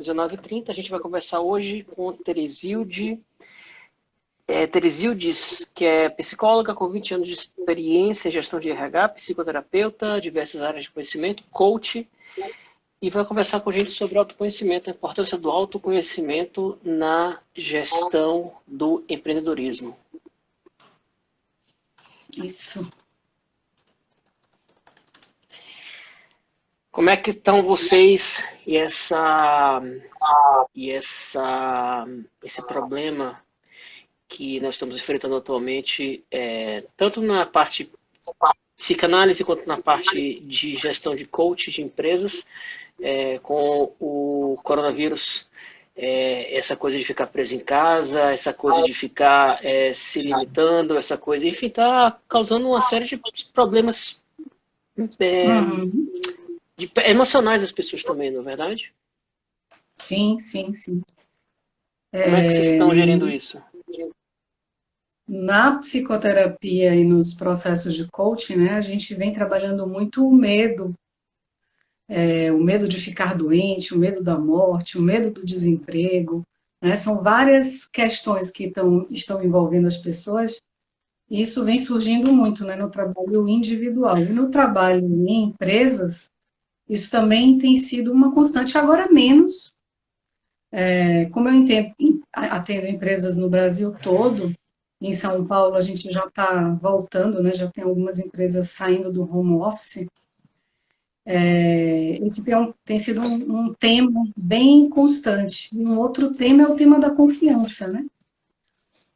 19h30. A gente vai conversar hoje com Teresilde. Teresildes, que é psicóloga com 20 anos de experiência em gestão de RH, psicoterapeuta, diversas áreas de conhecimento, coach, e vai conversar com a gente sobre autoconhecimento, a importância do autoconhecimento na gestão do empreendedorismo. Isso. Como é que estão vocês e esse problema que nós estamos enfrentando atualmente, tanto na parte psicanálise quanto na parte de gestão de coach de empresas, com o coronavírus, essa coisa de ficar preso em casa, essa coisa de ficar se limitando, essa coisa, enfim, está causando uma série de problemas emocionais das pessoas também, não é verdade? Sim, sim, sim. Como é que vocês estão gerindo isso? Na psicoterapia e nos processos de coaching, né, a gente vem trabalhando muito o medo de ficar doente, o medo da morte, o medo do desemprego, né? São várias questões que estão envolvendo as pessoas, e isso vem surgindo muito, né, no trabalho individual. E no trabalho em empresas, isso também tem sido uma constante, agora menos. Como eu atendo empresas no Brasil todo, em São Paulo a gente já está voltando, né, já tem algumas empresas saindo do home office. Esse tem sido um tema bem constante. E um outro tema é o tema da confiança, né?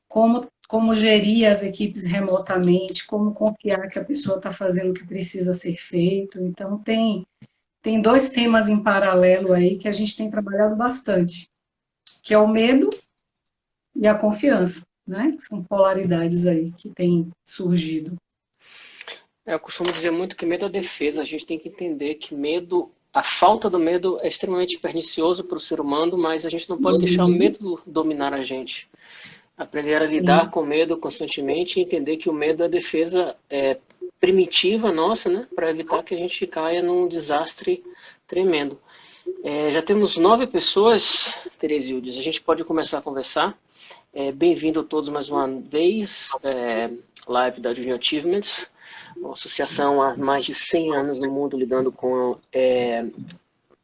Como gerir as equipes remotamente, como confiar que a pessoa está fazendo o que precisa ser feito. Então, tem dois temas em paralelo aí que a gente tem trabalhado bastante, que é o medo e a confiança, né? São polaridades aí que têm surgido. Eu costumo dizer muito que medo é defesa. A gente tem que entender que medo, a falta do medo é extremamente pernicioso para o ser humano, mas a gente não pode deixar o medo dominar a gente. Aprender a lidar Sim. com medo constantemente e entender que o medo é defesa primitiva nossa, né? Para evitar que a gente caia num desastre tremendo. Já temos 9 pessoas, Teresildes. A gente pode começar a conversar. Bem-vindo a todos mais uma vez. Live da Junior Achievements, uma associação há mais de 100 anos no mundo lidando com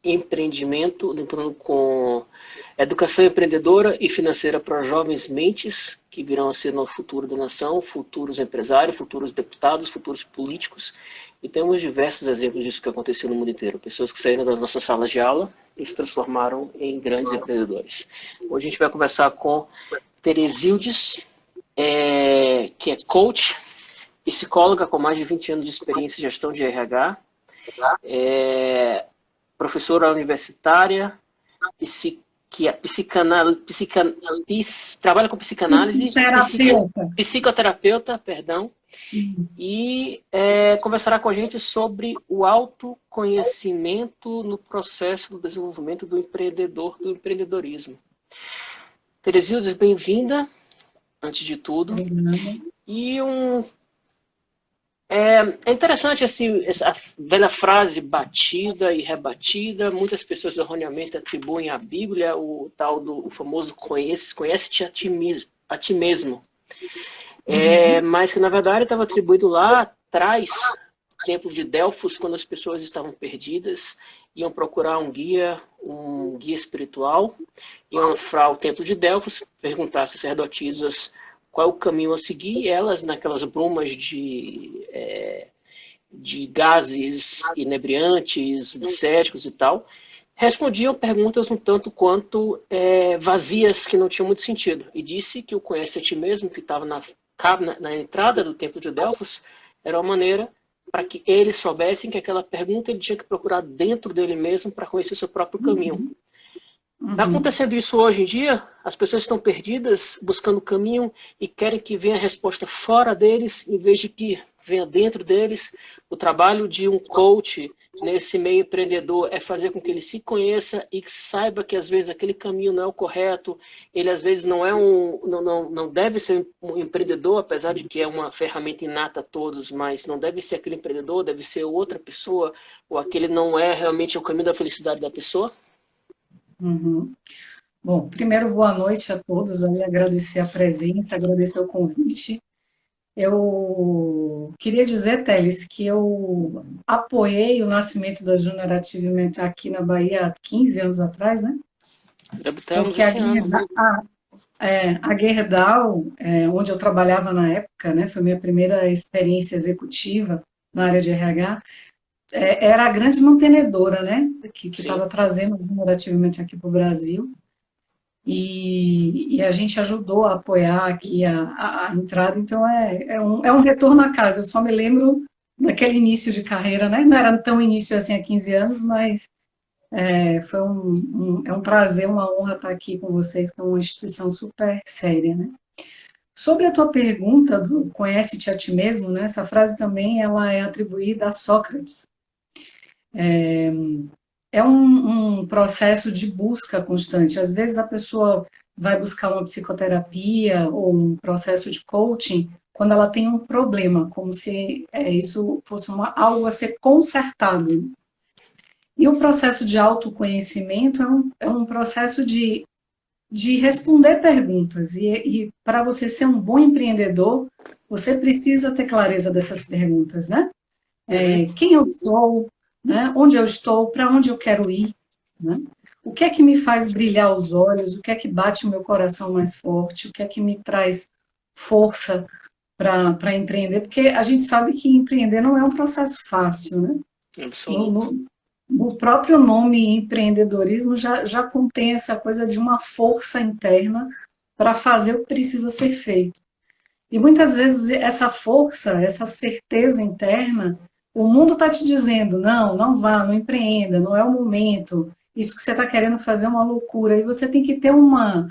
empreendimento, lidando com educação empreendedora e financeira para jovens mentes que virão a ser no futuro da nação, futuros empresários, futuros deputados, futuros políticos. E temos diversos exemplos disso que aconteceu no mundo inteiro. Pessoas que saíram das nossas salas de aula e se transformaram em grandes empreendedores. Hoje a gente vai conversar com Teresildes, que é coach, psicóloga com mais de 20 anos de experiência em gestão de RH, professora universitária, trabalha com psicanálise, psicoterapeuta, perdão, e conversará com a gente sobre o autoconhecimento no processo do desenvolvimento do empreendedor, do empreendedorismo. Teresildes, bem-vinda, antes de tudo. E é interessante assim, essa velha frase batida e rebatida. Muitas pessoas erroneamente atribuem à Bíblia o famoso conhece-te a ti mesmo. Mas que na verdade estava atribuído lá atrás, no templo de Delfos, quando as pessoas estavam perdidas, iam procurar um guia espiritual, iam para o templo de Delfos, perguntar às sacerdotisas qual é o caminho a seguir, e elas, naquelas brumas de gases inebriantes, céticos e tal, respondiam perguntas um tanto quanto vazias, que não tinham muito sentido. E disse que o conhece a ti mesmo, que estava na entrada do templo de Delfos, era uma maneira para que eles soubessem que aquela pergunta ele tinha que procurar dentro dele mesmo para conhecer o seu próprio caminho. Está acontecendo isso hoje em dia? As pessoas estão perdidas, buscando o caminho e querem que venha a resposta fora deles, em vez de que venha dentro deles. O trabalho de um coach nesse meio empreendedor é fazer com que ele se conheça e que saiba que às vezes aquele caminho não é o correto, ele às vezes não deve ser um empreendedor, apesar de que é uma ferramenta inata a todos, mas não deve ser aquele empreendedor, deve ser outra pessoa, ou aquele não é realmente o caminho da felicidade da pessoa. Uhum. Bom, primeiro, boa noite a todos, aí agradecer a presença, agradecer o convite. Eu queria dizer, Teles, que eu apoiei o nascimento da Junior Achievement aqui na Bahia há 15 anos atrás, né? Debutamos Porque a esse ano. A Gerdau, onde eu trabalhava na época, né, foi minha primeira experiência executiva na área de RH, era a grande mantenedora, né, que Sim. estava trazendo o desenvolvimento aqui para o Brasil, e a gente ajudou a apoiar aqui a entrada, então é um retorno à casa. Eu só me lembro daquele início de carreira, né, não era tão início assim há 15 anos, mas foi é um prazer, uma honra estar aqui com vocês, que é uma instituição super séria, né. Sobre a tua pergunta do conhece-te a ti mesmo, né? Essa frase também ela é atribuída a Sócrates. É um processo de busca constante. Às vezes a pessoa vai buscar uma psicoterapia ou um processo de coaching quando ela tem um problema, como se isso fosse algo a ser consertado. E o processo de autoconhecimento é um processo de responder perguntas. E para você ser um bom empreendedor, você precisa ter clareza dessas perguntas, né? Uhum. Quem eu sou, né? Onde eu estou, para onde eu quero ir, né? O que é que me faz brilhar os olhos, o que é que bate o meu coração mais forte, o que é que me traz força para empreender, porque a gente sabe que empreender não é um processo fácil, né? No, Absoluto. no, no próprio nome empreendedorismo já contém essa coisa de uma força interna para fazer o que precisa ser feito. E muitas vezes essa força, essa certeza interna, o mundo está te dizendo, não, não vá, não empreenda, não é o momento, isso que você está querendo fazer é uma loucura. E você tem que ter uma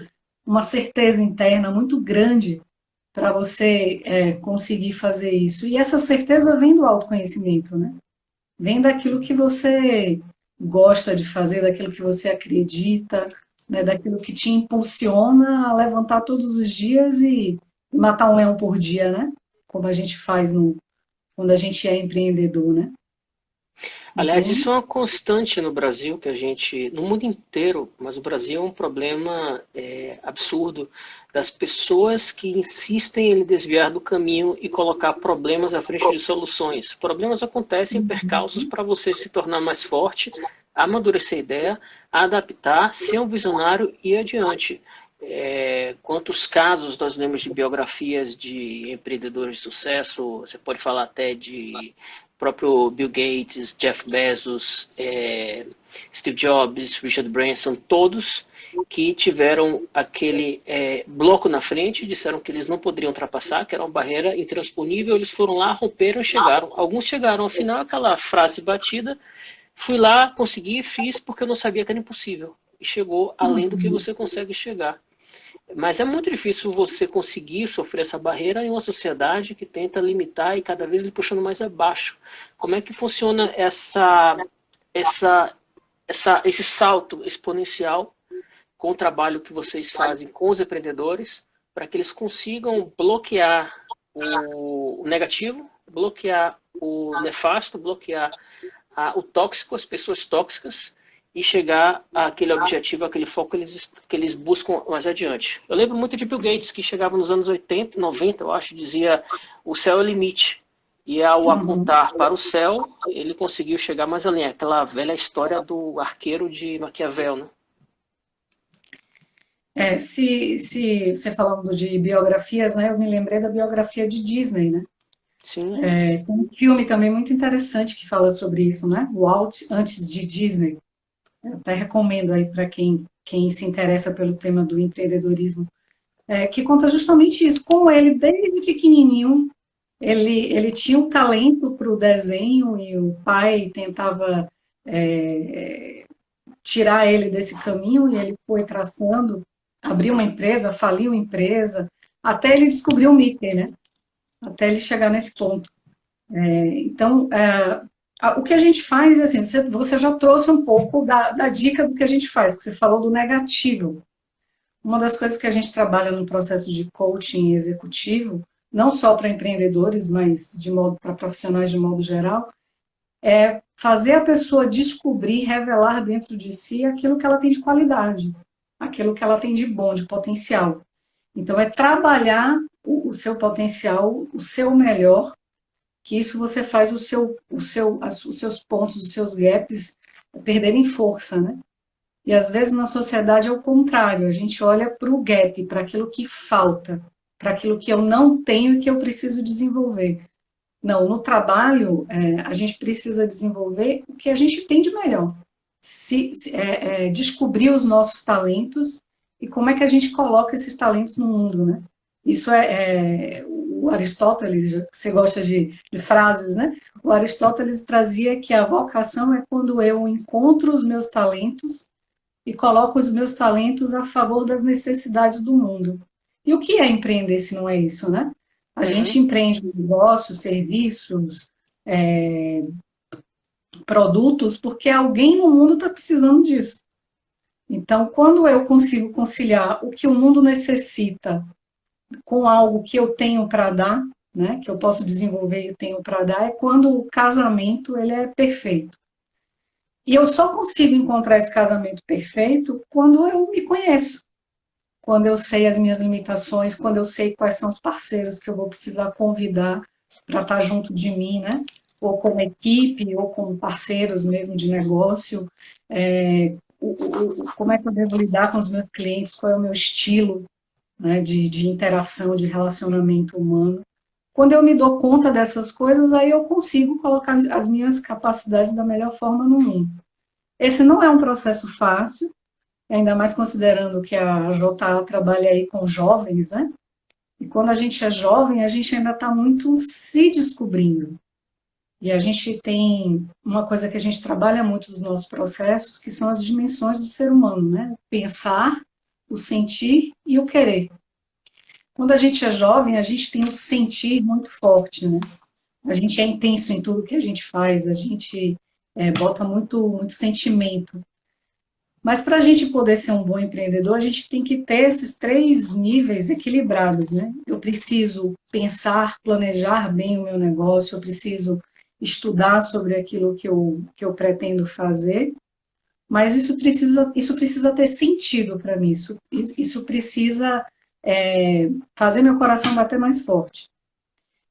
certeza interna muito grande para você conseguir fazer isso. E essa certeza vem do autoconhecimento, né? Vem daquilo que você gosta de fazer, daquilo que você acredita, né, daquilo que te impulsiona a levantar todos os dias e matar um leão por dia, né? Como a gente faz quando a gente é empreendedor, né? Aliás, Então, isso é uma constante no Brasil, no mundo inteiro, mas o Brasil é um problema absurdo das pessoas que insistem em desviar do caminho e colocar problemas à frente de soluções. Problemas acontecem, percalços para você se tornar mais forte, amadurecer a ideia, adaptar, ser um visionário e ir adiante. Quantos casos nós lemos de biografias de empreendedores de sucesso, você pode falar até de próprio Bill Gates, Jeff Bezos, Steve Jobs, Richard Branson, todos que tiveram aquele bloco na frente, disseram que eles não poderiam ultrapassar, que era uma barreira intransponível, eles foram lá, romperam e chegaram. Alguns chegaram ao final, aquela frase batida, fui lá, consegui, fiz porque eu não sabia que era impossível. E chegou além do que você consegue chegar. Mas é muito difícil você conseguir sofrer essa barreira em uma sociedade que tenta limitar e cada vez lhe puxando mais abaixo. Como é que funciona esse salto exponencial com o trabalho que vocês fazem com os empreendedores para que eles consigam bloquear o negativo, bloquear o nefasto, bloquear o tóxico, as pessoas tóxicas e chegar àquele objetivo, àquele foco que eles buscam mais adiante. Eu lembro muito de Bill Gates, que chegava nos anos 80, 90, eu acho, dizia o céu é o limite. E ao apontar para o céu, ele conseguiu chegar mais além. Aquela velha história do arqueiro de Maquiavel, né? se você falando de biografias, né, eu me lembrei da biografia de Disney, né? Sim, Tem um filme também muito interessante que fala sobre isso, né? O Walt antes de Disney. Eu até recomendo aí para quem se interessa pelo tema do empreendedorismo, que conta justamente isso, como ele, desde pequenininho, ele tinha um talento para o desenho e o pai tentava tirar ele desse caminho e ele foi traçando, abriu uma empresa, faliu a empresa, até ele descobrir o Mickey, né? Até ele chegar nesse ponto. Então, o que a gente faz é assim, você já trouxe um pouco da dica do que a gente faz, que você falou do negativo. Uma das coisas que a gente trabalha no processo de coaching executivo, não só para empreendedores, mas para profissionais de modo geral, é fazer a pessoa descobrir, revelar dentro de si aquilo que ela tem de qualidade, aquilo que ela tem de bom, de potencial. Então, é trabalhar o seu potencial, o seu melhor, que isso você faz os seus pontos, os seus gaps perderem força, né? E às vezes na sociedade é o contrário, a gente olha para o gap, para aquilo que falta, para aquilo que eu não tenho e que eu preciso desenvolver. Não, no trabalho, a gente precisa desenvolver o que a gente tem de melhor. Descobrir os nossos talentos e como é que a gente coloca esses talentos no mundo, né? Isso o Aristóteles, você gosta de frases, né? O Aristóteles trazia que a vocação é quando eu encontro os meus talentos e coloco os meus talentos a favor das necessidades do mundo. E o que é empreender se não é isso, né? A gente empreende negócios, serviços, produtos, porque alguém no mundo está precisando disso. Então, quando eu consigo conciliar o que o mundo necessita com algo que eu tenho para dar, né, que eu posso desenvolver e eu tenho para dar, é quando o casamento ele é perfeito. E eu só consigo encontrar esse casamento perfeito quando eu me conheço, quando eu sei as minhas limitações, quando eu sei quais são os parceiros que eu vou precisar convidar para estar junto de mim, né? Ou como equipe, ou como parceiros mesmo de negócio, como é que eu devo lidar com os meus clientes, qual é o meu estilo, né, de interação, de relacionamento humano. Quando eu me dou conta dessas coisas, aí eu consigo colocar as minhas capacidades da melhor forma no mundo. Esse não é um processo fácil, ainda mais considerando que a JA trabalha aí com jovens, né? E quando a gente é jovem, a gente ainda está muito se descobrindo. E a gente tem uma coisa que a gente trabalha muito nos nossos processos, que são as dimensões do ser humano, né? Pensar, o sentir e o querer. Quando a gente é jovem, a gente tem o sentir muito forte, né? A gente é intenso em tudo que a gente faz, a gente bota muito sentimento. Mas para a gente poder ser um bom empreendedor, a gente tem que ter esses 3 níveis equilibrados, né? Eu preciso pensar, planejar bem o meu negócio, eu preciso estudar sobre aquilo que eu pretendo fazer, mas isso precisa ter sentido para mim, isso precisa fazer meu coração bater mais forte.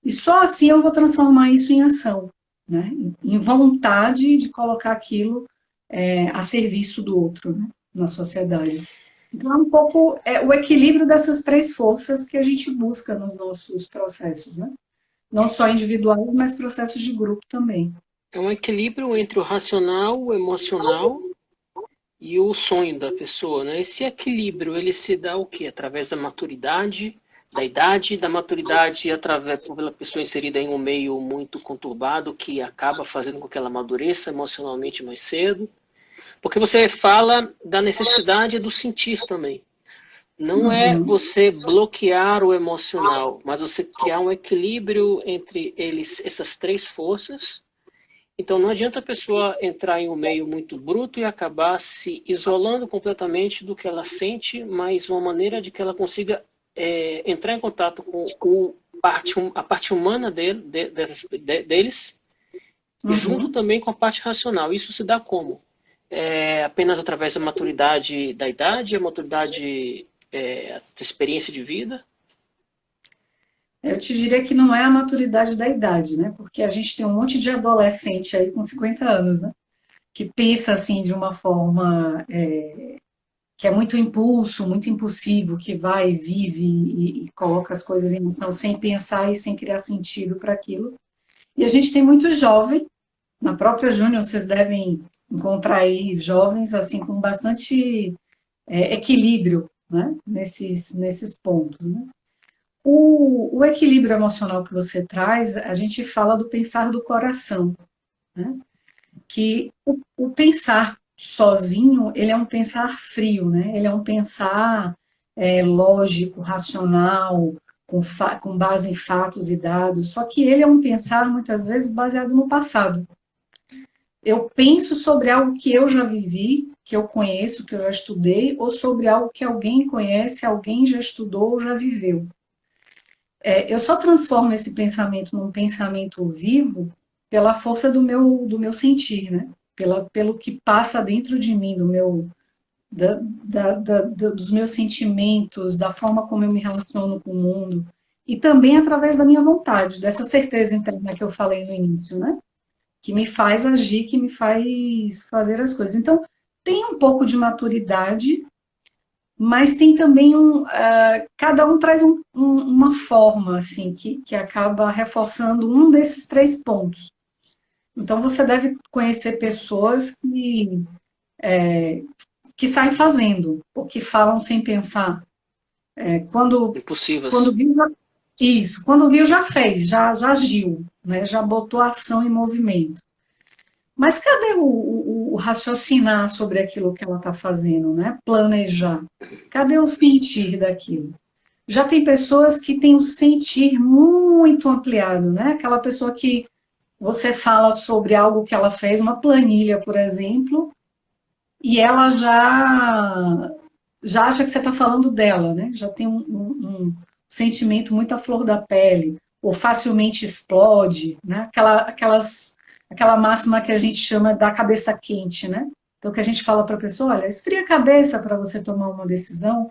E só assim eu vou transformar isso em ação, né? Em vontade de colocar aquilo a serviço do outro, né? Na sociedade. Então, é um pouco o equilíbrio dessas 3 forças que a gente busca nos nossos processos, né? Não só individuais, mas processos de grupo também. É um equilíbrio entre o racional, o emocional e o sonho da pessoa, né? Esse equilíbrio, ele se dá o quê? Através da maturidade, da idade, da maturidade através pela pessoa inserida em um meio muito conturbado que acaba fazendo com que ela amadureça emocionalmente mais cedo. Porque você fala da necessidade do sentir também. Não é você bloquear o emocional, mas você criar um equilíbrio entre essas 3 forças. Então não adianta a pessoa entrar em um meio muito bruto e acabar se isolando completamente do que ela sente, mas uma maneira de que ela consiga entrar em contato com a parte humana deles, junto também com a parte racional. Isso se dá como? Apenas através da maturidade da idade, a maturidade da experiência de vida? Eu te diria que não é a maturidade da idade, né? Porque a gente tem um monte de adolescente aí com 50 anos, né? Que pensa assim de uma forma que é muito impulso, muito impulsivo, que vai, vive e coloca as coisas em ação sem pensar e sem criar sentido para aquilo. E a gente tem muito jovem, na própria Júnior vocês devem encontrar aí jovens assim com bastante equilíbrio, né? Nesses pontos, né? O equilíbrio emocional que você traz, a gente fala do pensar do coração, né? Que o pensar sozinho, ele é um pensar frio, né? Ele é um pensar lógico, racional, com base em fatos e dados, só que ele é um pensar, muitas vezes, baseado no passado. Eu penso sobre algo que eu já vivi, que eu conheço, que eu já estudei, ou sobre algo que alguém conhece, alguém já estudou ou já viveu. Eu só transformo esse pensamento num pensamento vivo pela força do meu sentir, né? Pelo que passa dentro de mim, dos meus sentimentos, da forma como eu me relaciono com o mundo, e também através da minha vontade, dessa certeza interna que eu falei no início, né? Que me faz agir, que me faz fazer as coisas. Então, tem um pouco de maturidade, mas tem também cada um traz uma forma, assim, que acaba reforçando um desses 3 pontos. Então, você deve conhecer pessoas que saem fazendo, ou que falam sem pensar. Quando Impossíveis. viu, isso, quando viu já fez, já agiu, né? Já botou a ação em movimento. Mas cadê o raciocinar sobre aquilo que ela está fazendo, né? Planejar. Cadê o sentir daquilo? Já tem pessoas que têm o sentir muito ampliado, né? Aquela pessoa que você fala sobre algo que ela fez, uma planilha, por exemplo, e ela já acha que você está falando dela, né? Já tem um sentimento muito à flor da pele, ou facilmente explode, né? Aquela máxima que a gente chama da cabeça quente, né? Então, que a gente fala para a pessoa, olha, esfria a cabeça para você tomar uma decisão.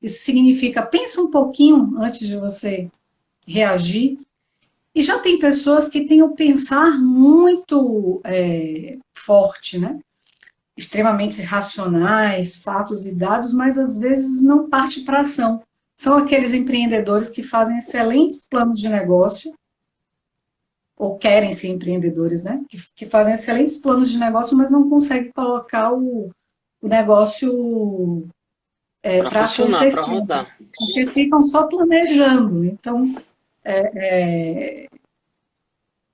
Isso significa, pensa um pouquinho antes de você reagir. E já tem pessoas que têm o pensar muito forte, né? Extremamente racionais, fatos e dados, mas às vezes não parte para ação. São aqueles empreendedores que fazem excelentes planos de negócio, ou querem ser empreendedores, né? Que fazem excelentes planos de negócio, mas não conseguem colocar o negócio Para para funcionar, para acontecer, rodar. porque ficam só planejando. Então,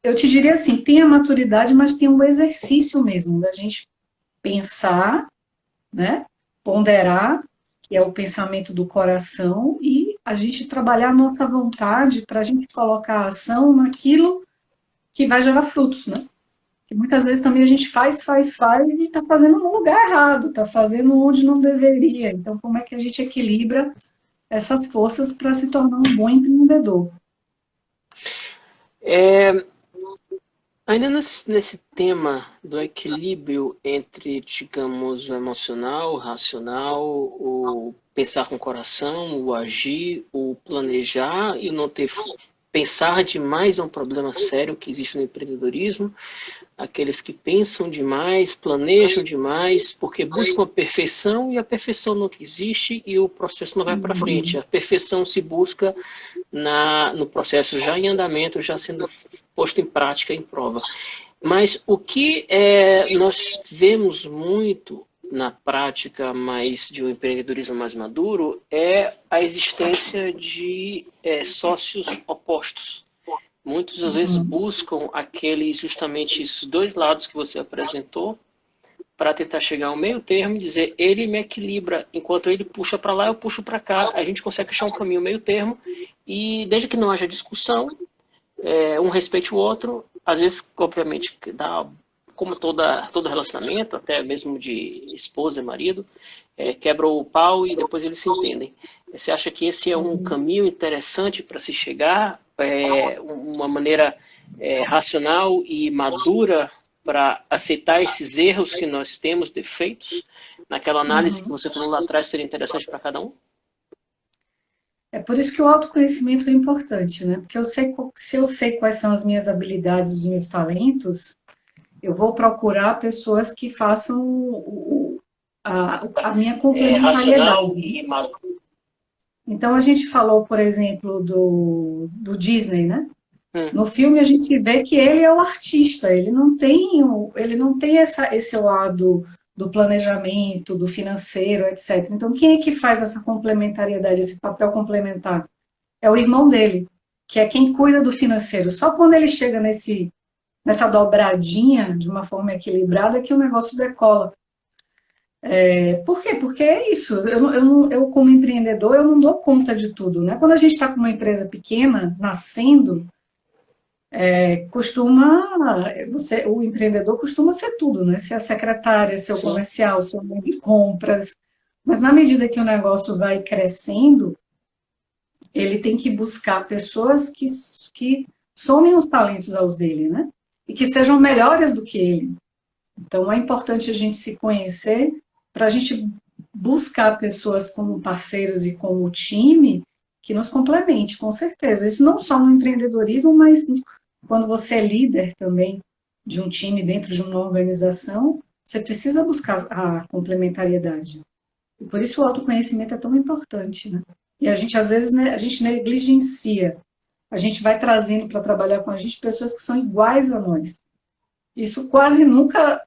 eu te diria assim, tem a maturidade, mas tem um exercício mesmo da gente pensar, né? Ponderar, que é o pensamento do coração, e a gente trabalhar a nossa vontade para a gente colocar a ação naquilo que vai gerar frutos, né? Que muitas vezes também a gente faz e está fazendo no lugar errado, está fazendo onde não deveria. Então, como é que a gente equilibra essas forças para se tornar um bom empreendedor? É, ainda nesse tema do equilíbrio entre, digamos, o emocional, o racional, o pensar com o coração, o agir, o planejar e o não ter. Pensar demais é um problema sério que existe no empreendedorismo. Aqueles que pensam demais, planejam demais, porque buscam a perfeição e a perfeição não existe e o processo não vai para frente. A perfeição se busca no processo já em andamento, já sendo posto em prática, em prova. Mas o que nós vemos muito na prática mais de um empreendedorismo mais maduro é a existência de sócios opostos. Muitos às vezes buscam justamente esses 2 lados que você apresentou para tentar chegar ao meio termo e dizer ele me equilibra, enquanto ele puxa para lá, eu puxo para cá, a gente consegue achar um caminho meio termo e desde que não haja discussão, um respeite o outro, às vezes, obviamente, dá, como todo relacionamento, até mesmo de esposa e marido, quebra o pau e depois eles se entendem. Você acha que esse é um caminho interessante para se chegar, uma maneira racional e madura para aceitar esses erros que nós temos, defeitos? Naquela análise que você falou lá atrás, seria interessante para cada um? É por isso que o autoconhecimento é importante, né? Porque se eu sei quais são as minhas habilidades, os meus talentos, eu vou procurar pessoas que façam a minha Racional complementariedade. e maduro. Então, a gente falou, por exemplo, do Disney, né? No filme, a gente vê que ele é o artista, ele não tem esse lado do planejamento, do financeiro, etc. Então, quem é que faz essa complementariedade, esse papel complementar? É o irmão dele, que é quem cuida do financeiro. Só quando ele chega nessa dobradinha de uma forma equilibrada que o negócio decola. Por quê? Porque é isso. Eu, como empreendedor, eu não dou conta de tudo, né? Quando a gente está com uma empresa pequena, nascendo, o empreendedor costuma ser tudo, né? Ser a secretária, ser o Sim. comercial, ser o homem de compras. Mas na medida que o negócio vai crescendo, ele tem que buscar pessoas que somem os talentos aos dele, né? e que sejam melhores do que ele. Então, é importante a gente se conhecer para a gente buscar pessoas como parceiros e como time que nos complemente, com certeza. Isso não só no empreendedorismo, mas quando você é líder também de um time dentro de uma organização, você precisa buscar a complementariedade. E por isso o autoconhecimento é tão importante, né? E a gente, às vezes, né, a gente negligencia. A gente vai trazendo para trabalhar com a gente pessoas que são iguais a nós. Isso quase nunca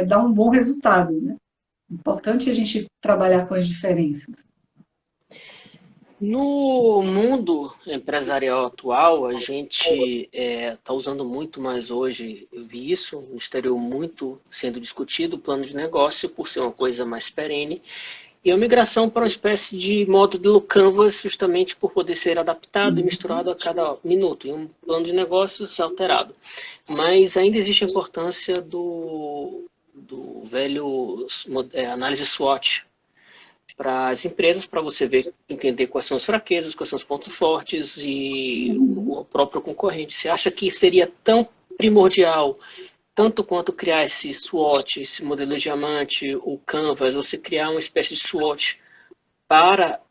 dá um bom resultado, né? Importante a gente trabalhar com as diferenças. No mundo empresarial atual, a gente está usando muito mais hoje, eu vi isso no exterior muito sendo discutido, o plano de negócio, por ser uma coisa mais perene, e a migração para uma espécie de módulo Canvas, justamente por poder ser adaptado e misturado a cada minuto, e um plano de negócios alterado. Mas ainda existe a importância do velho análise SWOT, para as empresas, para você ver, entender quais são as fraquezas, quais são os pontos fortes e o próprio concorrente. Você acha que seria tão primordial, tanto quanto criar esse SWOT, esse modelo de diamante, o Canvas, você criar uma espécie de SWOT para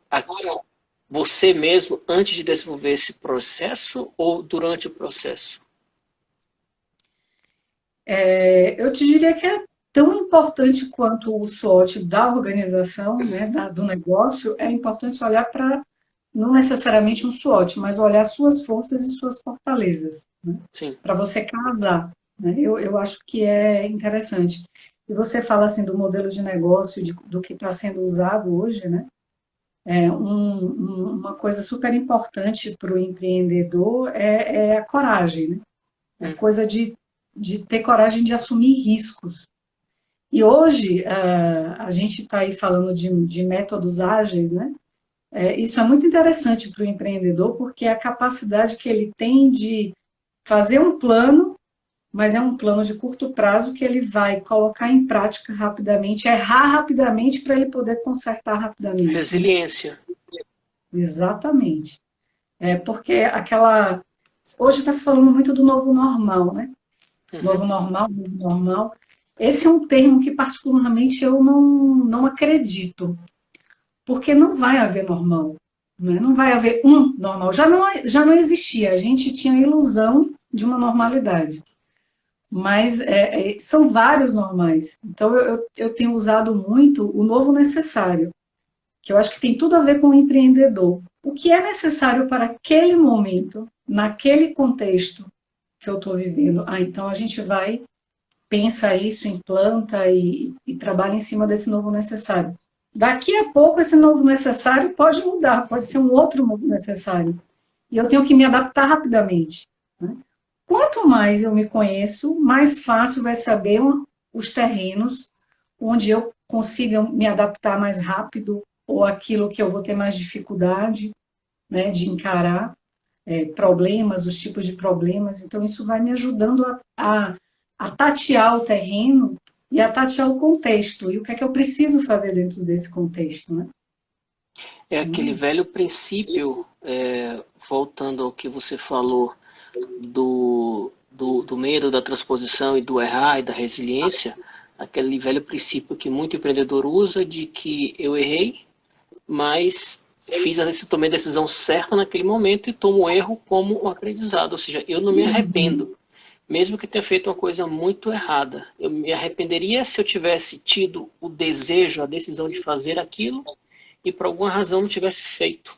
você mesmo antes de desenvolver esse processo ou durante o processo? Eu te diria que é tão importante quanto o SWOT da organização, né, do negócio, é importante olhar para, não necessariamente um SWOT, mas olhar suas forças e suas fortalezas, né, para você casar. Né, eu acho que é interessante. E você fala assim do modelo de negócio, do que está sendo usado hoje, né? Uma coisa super importante para o empreendedor é a coragem, né? É a coisa de ter coragem de assumir riscos. E hoje, a gente está aí falando de métodos ágeis, né? Isso é muito interessante para o empreendedor, porque é a capacidade que ele tem de fazer um plano, mas é um plano de curto prazo que ele vai colocar em prática rapidamente, errar rapidamente para ele poder consertar rapidamente. Resiliência. Né? Exatamente. Porque hoje está se falando muito do novo normal, né? Novo normal. Esse é um termo que particularmente eu não acredito, porque não vai haver normal, né? Não vai haver um normal. Já não existia, a gente tinha a ilusão de uma normalidade, mas são vários normais. Então eu tenho usado muito o novo necessário, que eu acho que tem tudo a ver com o empreendedor. O que é necessário para aquele momento, naquele contexto que eu estou vivendo? Então a gente vai, pensa isso, implanta e trabalha em cima desse novo necessário. Daqui a pouco esse novo necessário pode mudar, pode ser um outro novo necessário. E eu tenho que me adaptar rapidamente. Né? Quanto mais eu me conheço, mais fácil vai saber os terrenos onde eu consiga me adaptar mais rápido ou aquilo que eu vou ter mais dificuldade, né, de encarar problemas, os tipos de problemas. Então, isso vai me ajudando a tatear o terreno e a tatear o contexto. E o que é que eu preciso fazer dentro desse contexto, né? É aquele velho princípio, voltando ao que você falou, do medo da transposição e do errar e da resiliência, aquele velho princípio que muito empreendedor usa de que eu errei, mas tomei a decisão certa naquele momento e tomo o erro como um aprendizado. Ou seja, eu não me arrependo. Mesmo que tenha feito uma coisa muito errada. Eu me arrependeria se eu tivesse tido o desejo, a decisão de fazer aquilo e por alguma razão não tivesse feito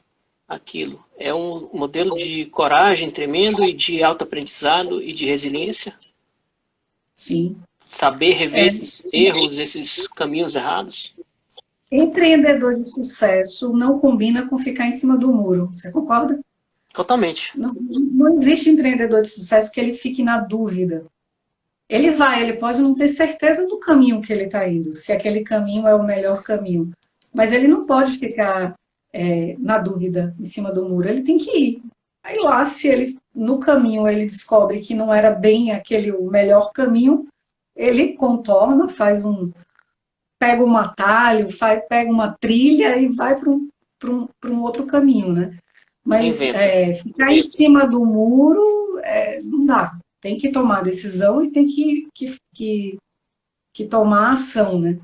aquilo. É um modelo de coragem tremendo e de autoaprendizado e de resiliência. Sim. Saber rever esses erros, esses caminhos errados. Empreendedor de sucesso não combina com ficar em cima do muro. Você concorda? Totalmente. Não existe empreendedor de sucesso que ele fique na dúvida. Ele pode não ter certeza do caminho que ele está indo, se aquele caminho é o melhor caminho. Mas ele não pode ficar na dúvida, em cima do muro. Ele tem que ir. Aí lá, se ele, no caminho, ele descobre que não era bem o melhor caminho, ele contorna, pega um atalho, pega uma trilha e vai para um outro caminho, né? Mas ficar em cima do muro não dá. tem que tomar decisão e tem que tomar ação, né?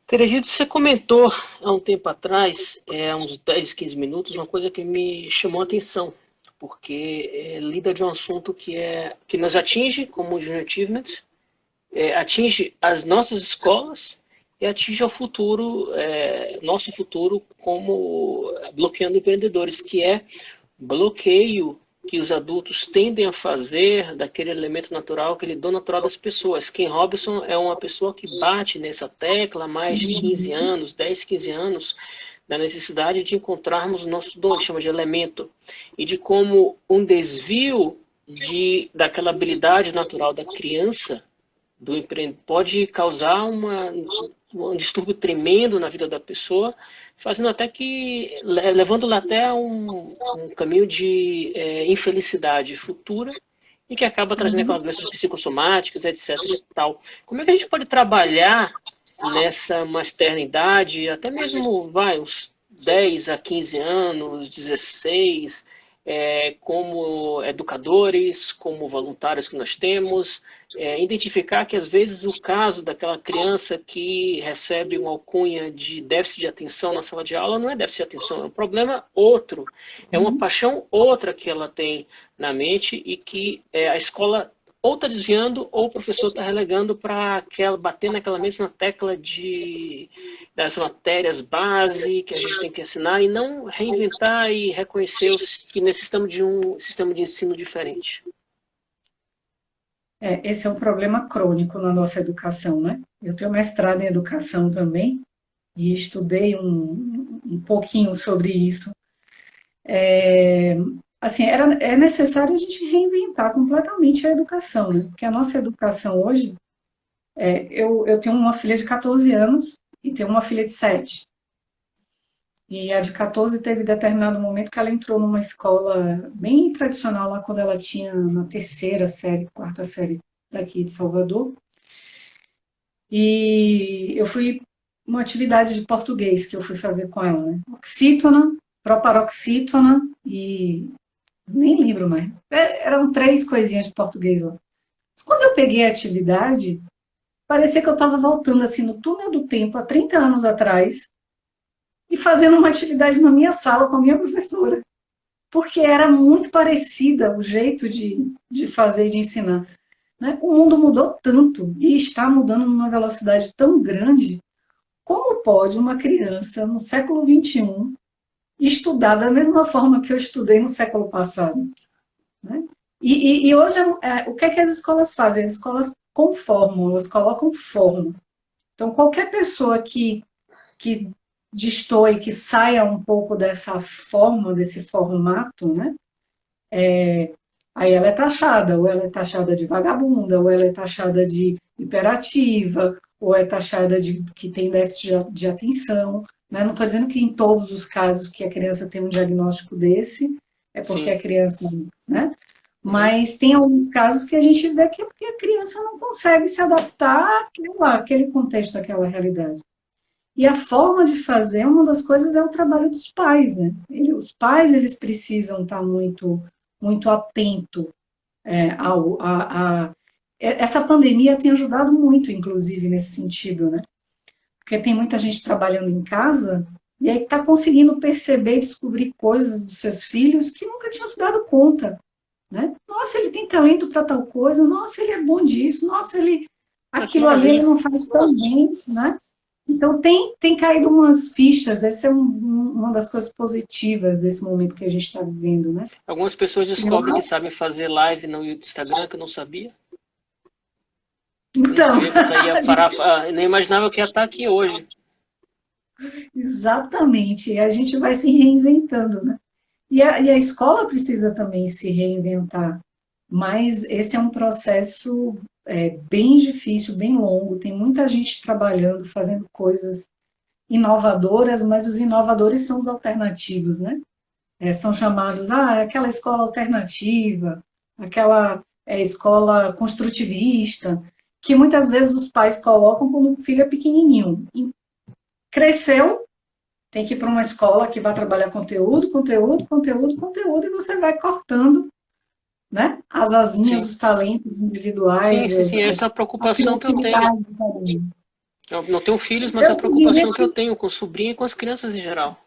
Teresito, você comentou há um tempo atrás, uns 10, 15 minutos, uma coisa que me chamou a atenção, porque lida de um assunto que nos atinge como Junior Achievement, atinge as nossas escolas e atinge o futuro, nosso futuro como bloqueando empreendedores, que é bloqueio que os adultos tendem a fazer daquele elemento natural, aquele dom natural das pessoas. Ken Robinson é uma pessoa que bate nessa tecla há mais de 15 anos, 10, 15 anos, da necessidade de encontrarmos o nosso dom, que chama de elemento, e de como um desvio daquela habilidade natural da criança pode causar um distúrbio tremendo na vida da pessoa, fazendo até que, levando-la até um caminho de infelicidade futura e que acaba trazendo aquelas doenças psicossomáticas, etc. E tal. Como é que a gente pode trabalhar nessa maternidade, até mesmo, uns 10 a 15 anos, 16, como educadores, como voluntários que nós temos, identificar que às vezes o caso daquela criança que recebe uma alcunha de déficit de atenção na sala de aula não é déficit de atenção, é um problema outro, é uma paixão outra que ela tem na mente e que a escola ou está desviando ou o professor está relegando para bater naquela mesma tecla das matérias base que a gente tem que ensinar e não reinventar e reconhecer que necessitamos de um sistema de ensino diferente. Esse é um problema crônico na nossa educação, né? Eu tenho mestrado em educação também e estudei um pouquinho sobre isso. Assim, é necessário a gente reinventar completamente a educação, né? Porque a nossa educação hoje, eu tenho uma filha de 14 anos e tenho uma filha de 7. E a de 14 teve determinado momento que ela entrou numa escola bem tradicional lá quando ela tinha na terceira série, quarta série daqui de Salvador. E eu fui uma atividade de português que eu fui fazer com ela, né? Oxítona, proparoxítona e nem lembro mais. Eram 3 coisinhas de português lá. Mas quando eu peguei a atividade, parecia que eu estava voltando assim no túnel do tempo, há 30 anos atrás, e fazendo uma atividade na minha sala com a minha professora. Porque era muito parecida o jeito de fazer e de ensinar. Né? O mundo mudou tanto e está mudando numa velocidade tão grande. Como pode uma criança no século XXI estudar da mesma forma que eu estudei no século passado? Né? E hoje, o que as escolas fazem? As escolas conformam, elas colocam forma. Então, qualquer pessoa que destoe, que saia um pouco dessa forma, desse formato, né? Aí ela é taxada, ou ela é taxada de vagabunda, ou ela é taxada de hiperativa, ou é taxada de que tem déficit de atenção. Né? Não estou dizendo que em todos os casos que a criança tem um diagnóstico desse, é porque a criança... Né? Mas tem alguns casos que a gente vê que é porque a criança não consegue se adaptar àquele contexto, àquela realidade. E a forma de fazer, uma das coisas é o trabalho dos pais. Né? Os pais eles precisam estar muito atento essa pandemia tem ajudado muito, inclusive, nesse sentido, né? Porque tem muita gente trabalhando em casa e aí está conseguindo perceber e descobrir coisas dos seus filhos que nunca tinham se dado conta, né? Nossa, ele tem talento para tal coisa, nossa, ele é bom disso, nossa, aquilo ali ele não faz tão bem, né? Então, tem caído umas fichas, essa é uma das coisas positivas desse momento que a gente está vivendo, né? Algumas pessoas descobrem que sabem fazer live no Instagram, que eu não sabia. Então, nem imaginava que ia estar aqui hoje. Exatamente, a gente vai se reinventando, né? E a escola precisa também se reinventar, mas esse é um processo bem difícil, bem longo, tem muita gente trabalhando, fazendo coisas inovadoras, mas os inovadores são os alternativos, né? São chamados, aquela escola alternativa, aquela escola construtivista, que muitas vezes os pais colocam quando o filho é pequenininho. E cresceu, tem que ir para uma escola que vai trabalhar conteúdo, e você vai cortando né? As asinhas, sim. os talentos Sim, individuais, sim, sim, essa é a a preocupação que eu tenho. criatividade do cada um. Eu não tenho filhos, mas é Eu a te diria preocupação que eu que, tenho com o sobrinho e com as crianças em geral.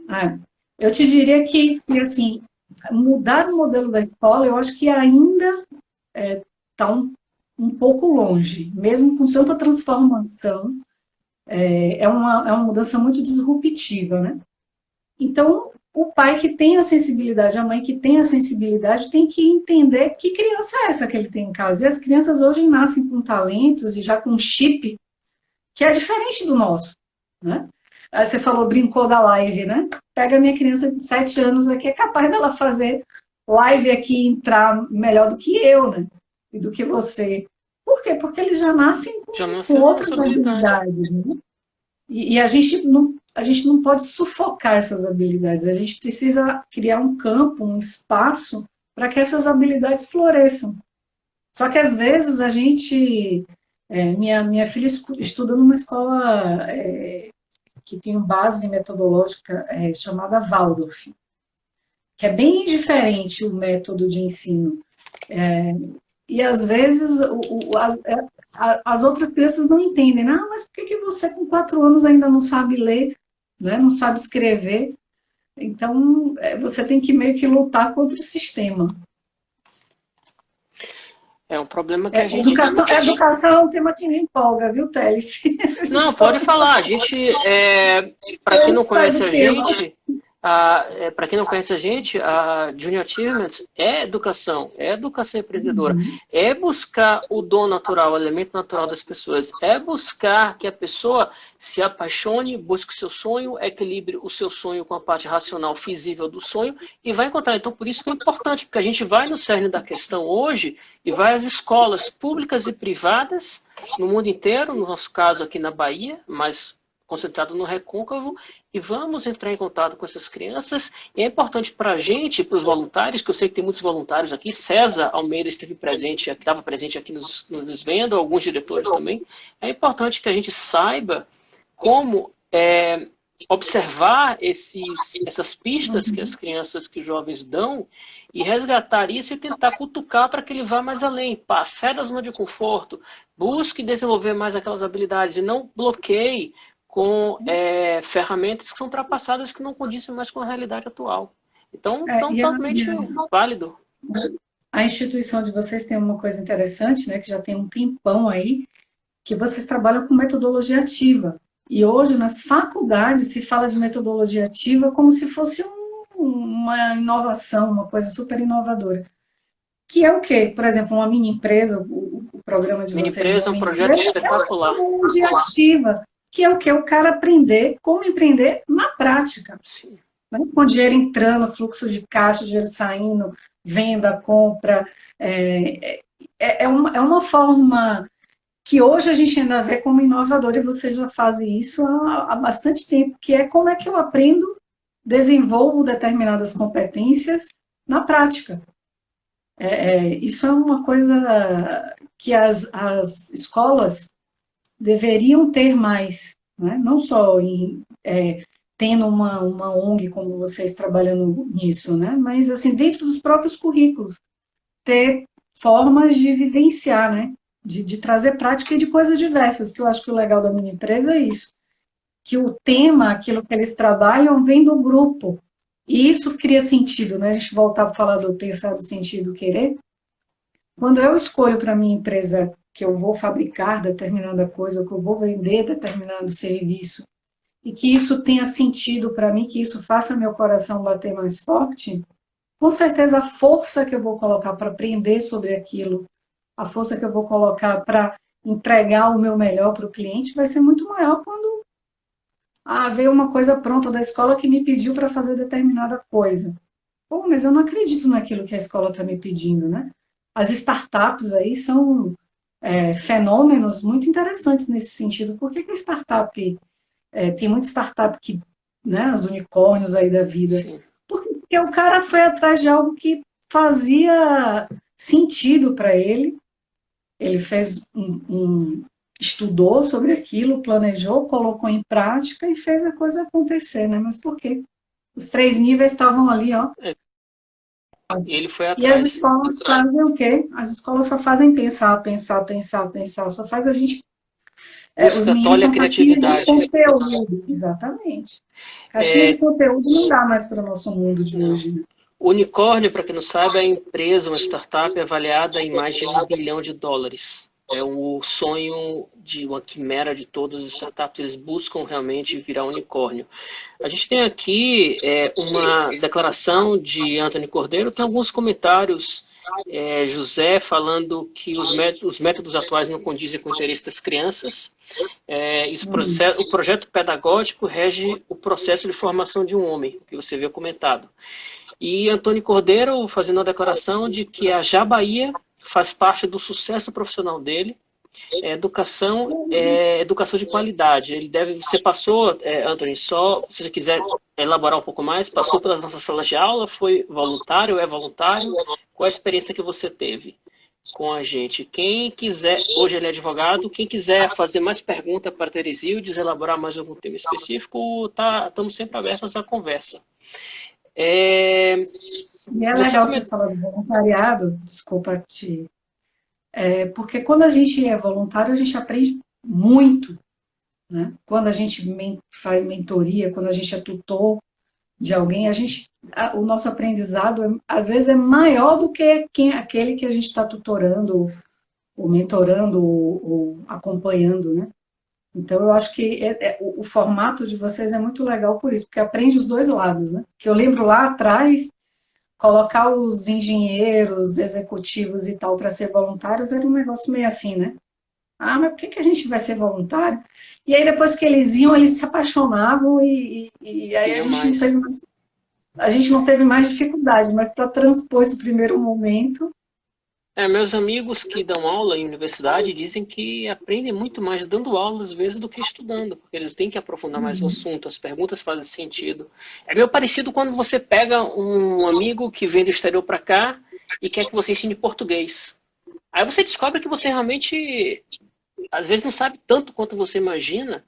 é, eu te diria que, assim, mudar o modelo da escola, eu acho que ainda está um pouco longe, mesmo com tanta Sim, transformação, é uma mudança muito disruptiva, né? Então, o pai que tem a sensibilidade, a mãe que tem a sensibilidade, tem que entender que criança é essa que ele tem em casa. E as crianças hoje nascem com talentos e já com chip que é diferente do nosso, né? Aí você falou, brincou da live, né? Pega a minha criança de 7 anos aqui, é capaz dela fazer live aqui e entrar melhor do que eu, né? E do que você. Por quê? Porque eles já nascem já não com sei outras essa habilidade. habilidades, né? E a gente não pode sufocar essas habilidades, a gente precisa criar um campo, um espaço para que essas habilidades floresçam. Só que às vezes a gente. Minha filha estuda numa escola que tem uma base metodológica chamada Waldorf, que é bem diferente o método de ensino. E às vezes as outras crianças não entendem. Ah, mas por que você com 4 anos ainda não sabe ler, né? Não sabe escrever? Então, você tem que meio que lutar contra o sistema. É um problema que a gente. Educação é um tema que me empolga, viu, Teles? Não, pode falar. A gente, para quem A não gente sai conhece do a tema. gente, para quem não conhece a Junior Achievements é educação empreendedora, é buscar o dom natural, o elemento natural das pessoas, é buscar que a pessoa se apaixone, busque o seu sonho, equilibre o seu sonho com a parte racional, visível do sonho e vai encontrar. Então, por isso que é importante, porque a gente vai no cerne da questão hoje e vai às escolas públicas e privadas no mundo inteiro, no nosso caso aqui na Bahia, mas concentrado no Recôncavo, e vamos entrar em contato com essas crianças. E é importante para a gente, para os voluntários, que eu sei que tem muitos voluntários aqui, César Almeida estava presente aqui nos vendo, alguns diretores também. É importante que a gente saiba como observar essas pistas que as crianças, que os jovens dão, e resgatar isso e tentar cutucar para que ele vá mais além. Saia da zona de conforto, busque desenvolver mais aquelas habilidades e não bloqueie com ferramentas que são ultrapassadas, que não condizem mais com a realidade atual. Então, E totalmente válido. a instituição de vocês tem uma coisa interessante, né, que já tem um tempão aí, que vocês trabalham com metodologia ativa. E hoje, nas faculdades, se fala de metodologia ativa como se fosse uma inovação, uma coisa super inovadora. Que é o quê? Por exemplo, uma mini empresa, o programa de Mini vocês de empresa uma é um mini projeto empresa, é uma espetacular. metodologia ativa, que é o quê? O cara aprender como empreender na prática. Sim. Né? Com dinheiro entrando, fluxo de caixa, dinheiro saindo, venda, compra. É uma forma que hoje a gente ainda vê como inovadora, e vocês já fazem isso há bastante tempo, que é como é que eu aprendo, desenvolvo determinadas competências na prática. Isso é uma coisa que as escolas deveriam ter mais, né? Não só tendo uma ONG como vocês trabalhando nisso, né? Mas assim, dentro dos próprios currículos, ter formas de vivenciar, né? De trazer prática e de coisas diversas, que eu acho que o legal da minha empresa é isso, que o tema, aquilo que eles trabalham, vem do grupo, e isso cria sentido, né? A gente voltar a falar do pensar do sentido querer. Quando eu escolho para minha empresa que eu vou fabricar determinada coisa, que eu vou vender determinado serviço, e que isso tenha sentido para mim, que isso faça meu coração bater mais forte, com certeza a força que eu vou colocar para aprender sobre aquilo, a força que eu vou colocar para entregar o meu melhor para o cliente vai ser muito maior quando veio uma coisa pronta da escola que me pediu para fazer determinada coisa. Pô, mas eu não acredito naquilo que a escola está me pedindo, né? As startups aí são fenômenos muito interessantes nesse sentido. Por que a startup, tem muita startup que, né, os unicórnios aí da vida, Sim. porque o cara foi atrás de algo que fazia sentido para ele, ele fez estudou sobre aquilo, planejou, colocou em prática e fez a coisa acontecer, né? Mas por quê? Os 3 níveis estavam ali, ó. E ele foi E as atrás. escolas fazem o quê? As escolas só fazem pensar, pensar, pensar, pensar. Só faz a gente. Os Busca, meninos tolhe a são caixinhas de criatividade. conteúdo. Exatamente. Caixinha de conteúdo não dá mais para o nosso mundo de Não. hoje, né? O unicórnio, para quem não sabe, é a empresa, uma startup avaliada em mais de US$ 1 bilhão. É o sonho de uma quimera de todas as startups. Eles buscam realmente virar unicórnio. A gente tem aqui uma declaração de Anthony Cordeiro, tem alguns comentários. José falando que os métodos atuais não condizem com o interesse das crianças. O projeto pedagógico rege o processo de formação de um homem, que você viu comentado. E Antônio Cordeiro fazendo a declaração de que a Jabaía faz parte do sucesso profissional dele. Educação educação de qualidade. Você passou, Antônio, só se você quiser elaborar um pouco mais, passou pelas nossas salas de aula, foi voluntário, é voluntário? Qual a experiência que você teve com a gente? Quem quiser, hoje ele é advogado, quem quiser fazer mais pergunta para Teresildes, elaborar mais algum tema específico, estamos sempre abertos à conversa. E é legal você falar do voluntariado, desculpa te. Porque quando a gente é voluntário, a gente aprende muito, né? Quando a gente faz mentoria, quando a gente é tutor de alguém, o nosso aprendizado, às vezes, é maior do que aquele que a gente está tutorando, ou mentorando, ou acompanhando, né? Então, eu acho que o formato de vocês é muito legal por isso, porque aprende os dois lados, né? Que eu lembro lá atrás, colocar os engenheiros, executivos e tal para ser voluntários era um negócio meio assim, né? Ah, mas por que a gente vai ser voluntário? E aí, depois que eles iam, eles se apaixonavam e aí a gente não teve mais dificuldade, mas para transpor esse primeiro momento. Meus amigos que dão aula em universidade dizem que aprendem muito mais dando aula, às vezes, do que estudando, porque eles têm que aprofundar mais o assunto, as perguntas fazem sentido. É meio parecido quando você pega um amigo que vem do exterior para cá e quer que você ensine português. Aí você descobre que você realmente, às vezes, não sabe tanto quanto você imagina,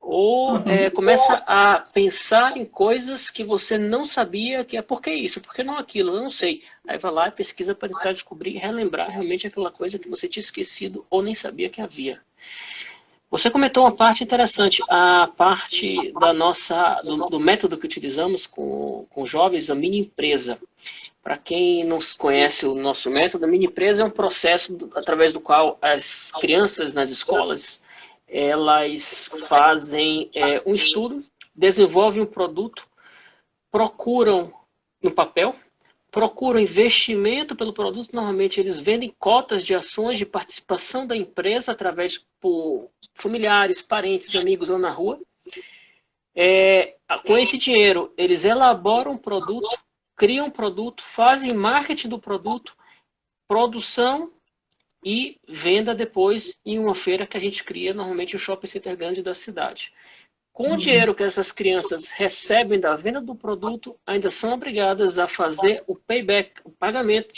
ou começa a pensar em coisas que você não sabia que por que isso, por que não aquilo, eu não sei. Aí vai lá e pesquisa para tentar descobrir e relembrar realmente aquela coisa que você tinha esquecido ou nem sabia que havia. Você comentou uma parte interessante, a parte do método que utilizamos com jovens, a mini empresa. Para quem não conhece o nosso método, a mini empresa é um processo através do qual as crianças nas escolas elas fazem um estudo, desenvolvem um produto, procuram no papel, procuram investimento pelo produto. Normalmente eles vendem cotas de ações de participação da empresa através por familiares, parentes, amigos ou na rua. Com esse dinheiro, eles elaboram um produto, criam um produto, fazem marketing do produto, produção e venda depois em uma feira que a gente cria, normalmente o shopping center grande da cidade. Com o dinheiro que essas crianças recebem da venda do produto, ainda são obrigadas a fazer o payback, o pagamento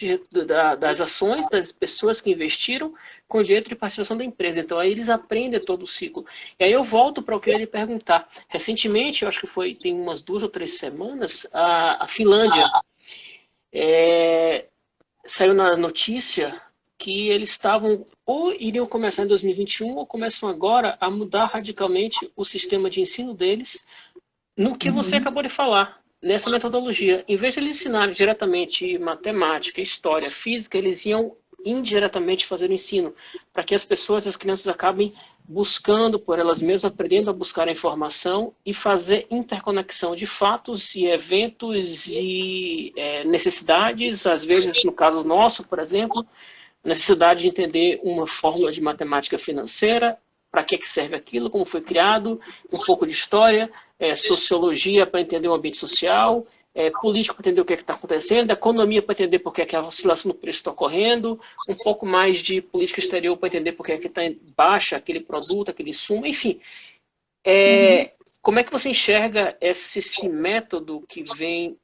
das ações das pessoas que investiram com o direito de participação da empresa. Então aí eles aprendem todo o ciclo. E aí eu volto para o que eu ia lhe perguntar. Recentemente, eu acho que tem umas 2 ou 3 semanas, a Finlândia saiu na notícia que eles estavam ou iriam começar em 2021 ou começam agora a mudar radicalmente o sistema de ensino deles no que você acabou de falar, nessa metodologia. Em vez de eles ensinarem diretamente matemática, história, física, eles iam indiretamente fazer o ensino, para que as crianças acabem buscando por elas mesmas, aprendendo a buscar a informação e fazer interconexão de fatos e eventos e necessidades, às vezes, no caso nosso, por exemplo, necessidade de entender uma fórmula de matemática financeira, para que serve aquilo, como foi criado, um pouco de história, sociologia para entender o ambiente social, político para entender o que está acontecendo, economia para entender por que a oscilação do preço está ocorrendo, um pouco mais de política exterior para entender por que está em baixa aquele produto, aquele insumo, enfim. Como é que você enxerga esse método que vem...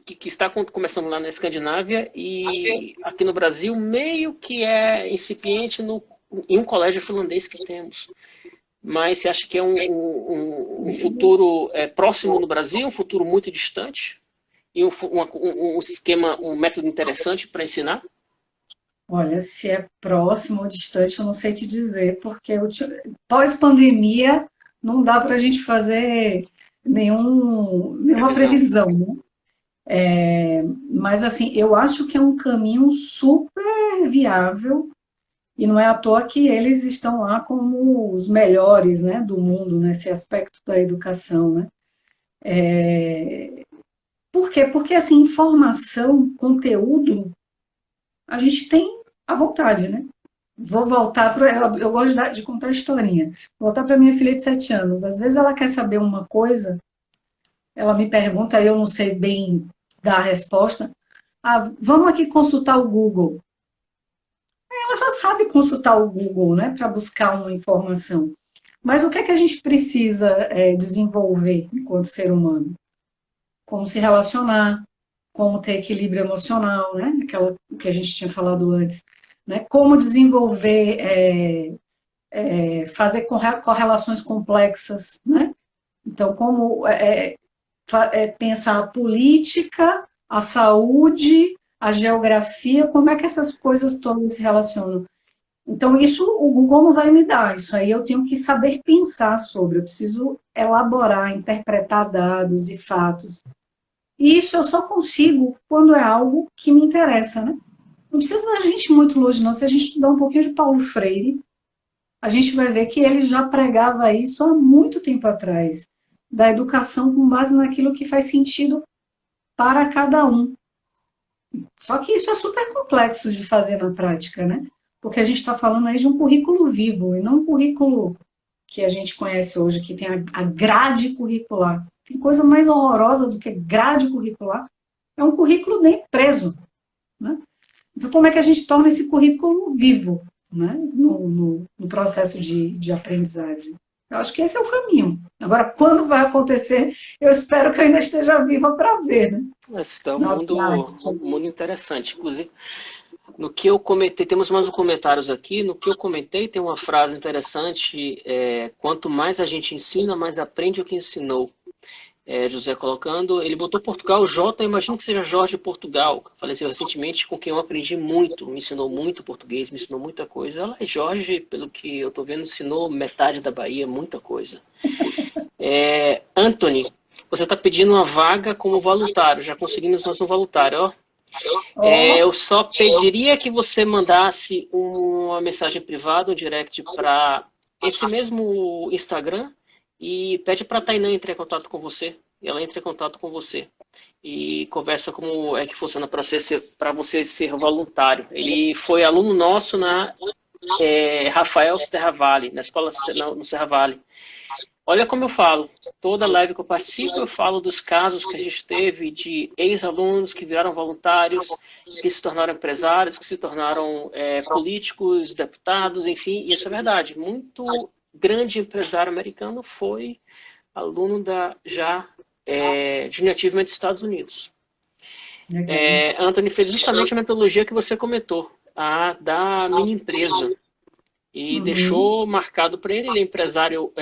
que está começando lá na Escandinávia e aqui no Brasil meio que é incipiente em um colégio finlandês que temos. Mas você acha que é um futuro próximo no Brasil, um futuro muito distante? e um esquema, um método interessante para ensinar? Olha, se é próximo ou distante, eu não sei te dizer, porque pós-pandemia não dá para a gente fazer nenhuma Previsão. previsão, né? Mas assim, eu acho que é um caminho super viável e não é à toa que eles estão lá como os melhores, né, do mundo nesse aspecto da educação, né? Por quê? Porque assim, informação, conteúdo, a gente tem à vontade, né? Vou voltar para. Eu gosto de contar historinha. Voltar para minha filha de 7 anos. Às vezes ela quer saber uma coisa, ela me pergunta, eu não sei bem dar a resposta. Ah, vamos aqui consultar o Google. Ela já sabe consultar o Google, né, para buscar uma informação. Mas o que é que a gente precisa desenvolver enquanto ser humano? Como se relacionar, como ter equilíbrio emocional, né? O que a gente tinha falado antes, né? Como desenvolver, fazer correlações complexas, né? Então, como pensar a política, a saúde, a geografia, como é que essas coisas todas se relacionam? Então, isso o Google não vai me dar, isso aí eu tenho que saber pensar sobre, eu preciso elaborar, interpretar dados e fatos. E isso eu só consigo quando é algo que me interessa, né? Não precisa da gente muito longe, não. Se a gente estudar um pouquinho de Paulo Freire, a gente vai ver que ele já pregava isso há muito tempo atrás, da educação com base naquilo que faz sentido para cada um. Só que isso é super complexo de fazer na prática, né? Porque a gente está falando aí de um currículo vivo, e não um currículo que a gente conhece hoje, que tem a grade curricular. Tem coisa mais horrorosa do que grade curricular. É um currículo nem preso, né? Então, como é que a gente torna esse currículo vivo, né? No processo de aprendizagem? Eu acho que esse é o caminho. Agora, quando vai acontecer, eu espero que eu ainda esteja viva para ver, né? Mas tá Na um mundo interessante. Inclusive, no que eu comentei, temos mais uns comentários aqui. No que eu comentei, tem uma frase interessante: quanto mais a gente ensina, mais aprende o que ensinou. José colocando, ele botou Portugal, J, imagino que seja Jorge de Portugal, que faleceu recentemente, com quem eu aprendi muito, me ensinou muito português, me ensinou muita coisa. Ela, Jorge, pelo que eu estou vendo, ensinou metade da Bahia, muita coisa. Anthony, você está pedindo uma vaga como voluntário, já conseguimos mais um voluntário, ó. Eu só pediria que você mandasse uma mensagem privada, um direct para esse mesmo Instagram e pede para a Tainan entrar em contato com você. E ela entra em contato com você e conversa como é que funciona para você ser voluntário. Ele foi aluno nosso na Rafael Serra Vale, na escola no Serra Vale. Olha como eu falo, toda live que eu participo, eu falo dos casos que a gente teve de ex-alunos que viraram voluntários, que se tornaram empresários, que se tornaram políticos, deputados, enfim, e isso é verdade. Muito grande empresário americano foi aluno da Junior Achievement dos Estados Unidos. Anthony fez justamente a metodologia que você comentou, a da mini empresa. E deixou marcado para ele, ele é empresário,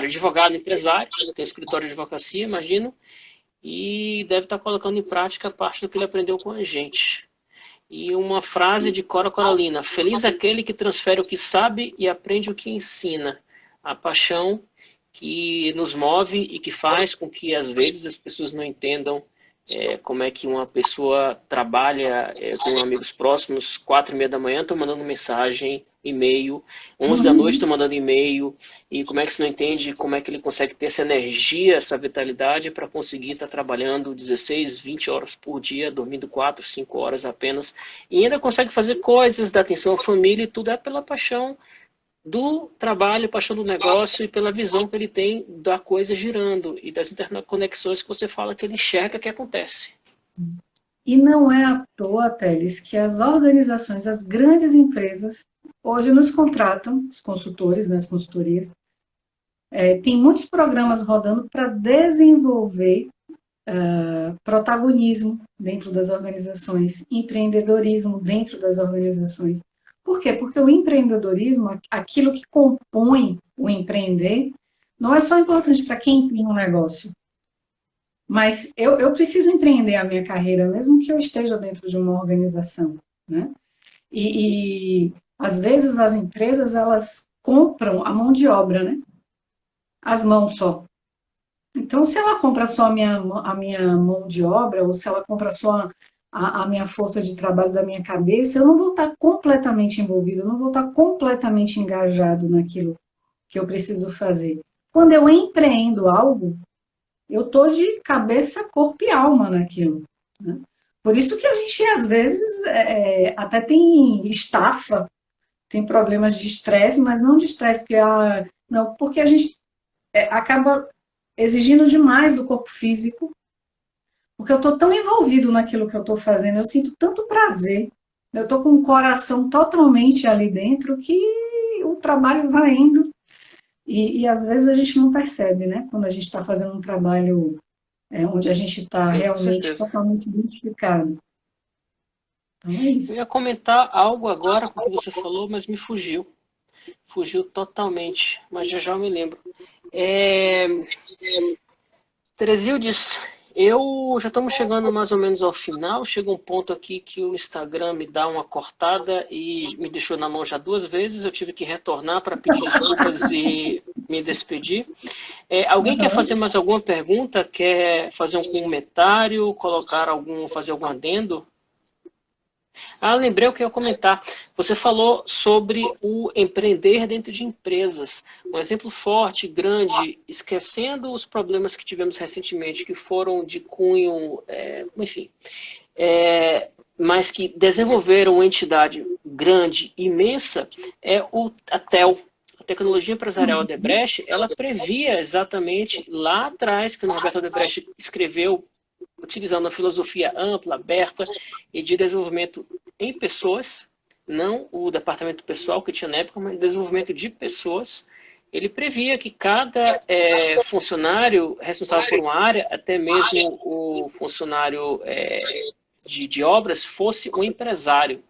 advogado empresário, tem escritório de advocacia, imagino, e deve estar colocando em prática parte do que ele aprendeu com a gente. E uma frase de Cora Coralina: feliz aquele que transfere o que sabe e aprende o que ensina. A paixão que nos move e que faz com que às vezes as pessoas não entendam como é que uma pessoa trabalha. Eu tenho amigos próximos, 4:30 da manhã, estou mandando mensagem, e-mail, 11 da noite estou mandando e-mail, e como é que você não entende como é que ele consegue ter essa energia, essa vitalidade para conseguir estar trabalhando 16, 20 horas por dia, dormindo 4, 5 horas apenas, e ainda consegue fazer coisas, dar atenção à família, e tudo é pela paixão do trabalho, paixão do negócio e pela visão que ele tem da coisa girando e das interconexões que você fala que ele enxerga que acontece. E não é à toa, Teles, que as organizações, as grandes empresas, hoje nos contratam, os consultores, nas consultorias, tem muitos programas rodando para desenvolver protagonismo dentro das organizações, empreendedorismo dentro das organizações. Por quê? Porque o empreendedorismo, aquilo que compõe o empreender, não é só importante para quem tem um negócio, Mas eu preciso empreender a minha carreira, mesmo que eu esteja dentro de uma organização, né? Às vezes as empresas, elas compram a mão de obra, né? As mãos só. Então, se ela compra só a minha mão de obra, ou se ela compra só a minha força de trabalho da minha cabeça, eu não vou estar completamente envolvido, eu não vou estar completamente engajado naquilo que eu preciso fazer. Quando eu empreendo algo, eu estou de cabeça, corpo e alma naquilo, né? Por isso que a gente, às vezes, até tem estafa, tem problemas de estresse, mas não de estresse, porque, não, porque a gente acaba exigindo demais do corpo físico, porque eu estou tão envolvido naquilo que eu estou fazendo, eu sinto tanto prazer, eu estou com o coração totalmente ali dentro que o trabalho vai indo e às vezes a gente não percebe, né? Quando a gente está fazendo um trabalho onde a gente está Sim, com realmente certeza. totalmente identificado. Então é Eu ia isso. comentar algo agora com o que você falou, mas me fugiu. Fugiu totalmente, mas já já eu me lembro. É... Teresildes, eu já estamos chegando mais ou menos ao final. Chega um ponto aqui que o Instagram me dá uma cortada e me deixou na mão já 2 vezes. Eu tive que retornar para pedir desculpas e me despedir. Alguém quer fazer mais alguma pergunta? Quer fazer um comentário? Fazer algum adendo? Lembrei o que eu ia comentar. Você falou sobre o empreender dentro de empresas. Um exemplo forte, grande, esquecendo os problemas que tivemos recentemente, que foram de cunho, enfim, mas que desenvolveram uma entidade grande, imensa, é a TEL. A tecnologia empresarial Odebrecht, ela previa exatamente lá atrás, que o Norberto Odebrecht escreveu, utilizando uma filosofia ampla, aberta e de desenvolvimento em pessoas, não o departamento pessoal que tinha na época, mas desenvolvimento de pessoas. Ele previa que cada funcionário responsável por uma área, até mesmo o funcionário de obras, fosse um empresário.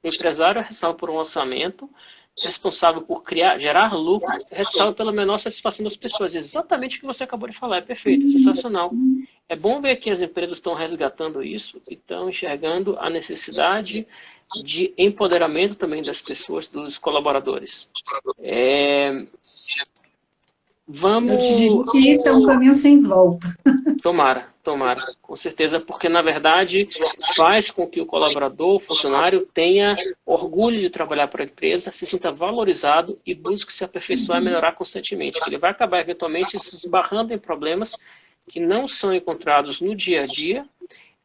O empresário é responsável por um orçamento, responsável por gerar lucro, responsável pela menor satisfação das pessoas. Exatamente o que você acabou de falar, é perfeito, é sensacional. É bom ver que as empresas estão resgatando isso e estão enxergando a necessidade de empoderamento também das pessoas, dos colaboradores. Eu te Vamos. digo que isso é um caminho sem volta. Tomara, com certeza, porque na verdade faz com que o colaborador, o funcionário, tenha orgulho de trabalhar para a empresa, se sinta valorizado e busque se aperfeiçoar e melhorar constantemente. Que ele vai acabar eventualmente se esbarrando em problemas que não são encontrados no dia a dia,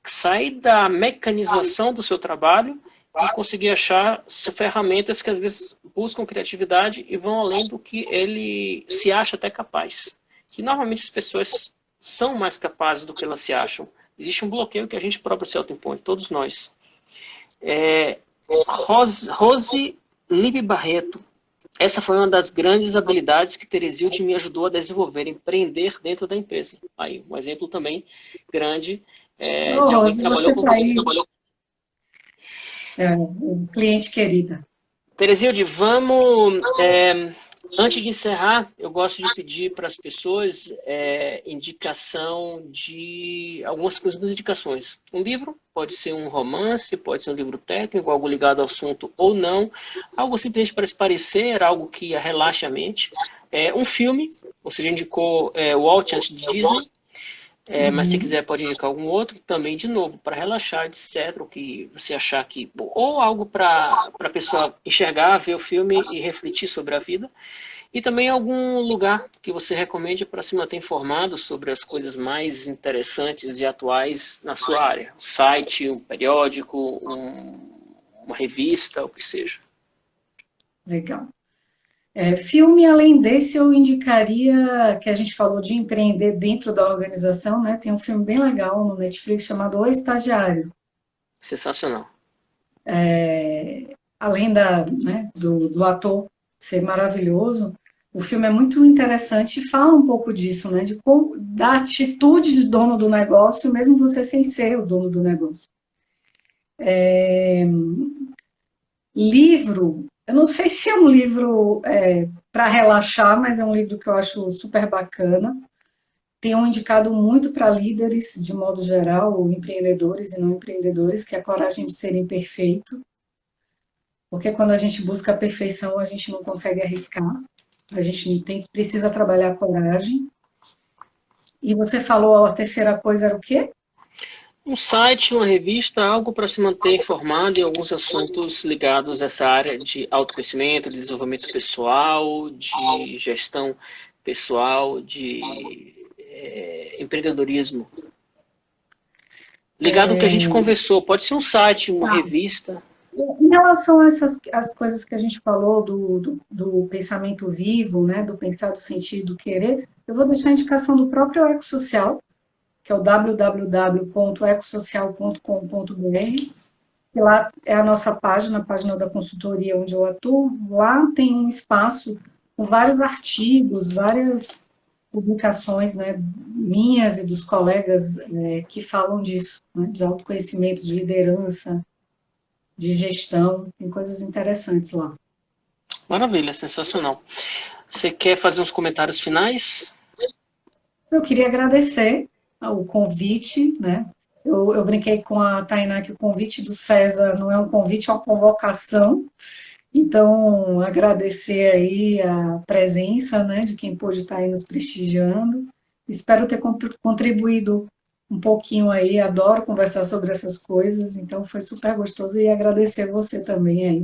sair da mecanização do seu trabalho e conseguir achar ferramentas que às vezes buscam criatividade e vão além do que ele se acha até capaz. Que normalmente as pessoas são mais capazes do que elas se acham. Existe um bloqueio que a gente próprio se autoimpõe, todos nós. Rose Libe Barreto. Essa foi uma das grandes habilidades que Teresilde me ajudou a desenvolver, empreender dentro da empresa. Aí, um exemplo também grande Ô, de alguém que Rose, trabalhou você com está você. aí, cliente querida. Teresilde, vamos... antes de encerrar, eu gosto de pedir para as pessoas indicação de algumas indicações. Um livro, pode ser um romance, pode ser um livro técnico, algo ligado ao assunto ou não. Algo simplesmente para se parecer, algo que relaxe a mente. Um filme, você já indicou Walt antes de Disney. Mas se quiser pode indicar algum outro também, de novo, para relaxar, etc. O que você achar que... Ou algo para a pessoa enxergar, ver o filme e refletir sobre a vida. E também algum lugar que você recomende para se manter informado sobre as coisas mais interessantes e atuais na sua área. Um site, um periódico, uma revista, o que seja. Legal. Filme, além desse, eu indicaria, que a gente falou de empreender dentro da organização, né? Tem um filme bem legal no Netflix chamado O Estagiário. Sensacional. Além do ator ser maravilhoso, o filme é muito interessante e fala um pouco disso, né? Da atitude de dono do negócio, mesmo você sem ser o dono do negócio. Livro, eu não sei se é um livro para relaxar, mas é um livro que eu acho super bacana. tenho indicado muito para líderes, de modo geral, ou empreendedores e não empreendedores, que é a coragem de ser imperfeito, porque quando a gente busca a perfeição, a gente não consegue arriscar, a gente precisa trabalhar a coragem. E você falou a terceira coisa era o quê? Um site, uma revista, algo para se manter informado em alguns assuntos ligados a essa área de autoconhecimento, de desenvolvimento pessoal, de gestão pessoal, de empreendedorismo. Ligado ao que a gente conversou, pode ser um site, uma revista. Em relação a essas as coisas que a gente falou do pensamento vivo, né, do pensar, do sentir, do querer, eu vou deixar a indicação do próprio Ecosocial, que é o www.ecosocial.com.br, que lá é a nossa página, a página da consultoria onde eu atuo. Lá tem um espaço com vários artigos, várias publicações, né, minhas e dos colegas que falam disso, né, de autoconhecimento, de liderança, de gestão, tem coisas interessantes lá. Maravilha, sensacional. Você quer fazer uns comentários finais? Eu queria agradecer o convite, né? Eu brinquei com a Tainá que o convite do César não é um convite, é uma convocação. Então, agradecer aí a presença, né, de quem pôde estar aí nos prestigiando. Espero ter contribuído um pouquinho aí, adoro conversar sobre essas coisas, então foi super gostoso e agradecer você também aí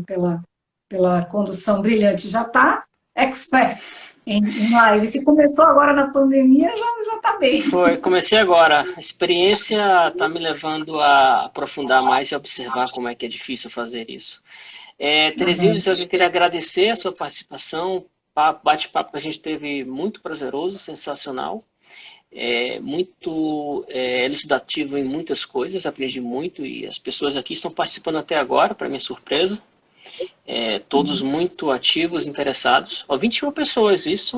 pela condução brilhante. Já está expert em live. Se começou agora na pandemia, já está bem. Foi, comecei agora. A experiência está me levando a aprofundar mais e observar como é que é difícil fazer isso. Teresildes, eu queria agradecer a sua participação. Bate-papo que a gente teve muito prazeroso, sensacional. Muito elucidativo em muitas coisas, aprendi muito e as pessoas aqui estão participando até agora, para minha surpresa. Todos muito ativos, interessados. 21 pessoas, isso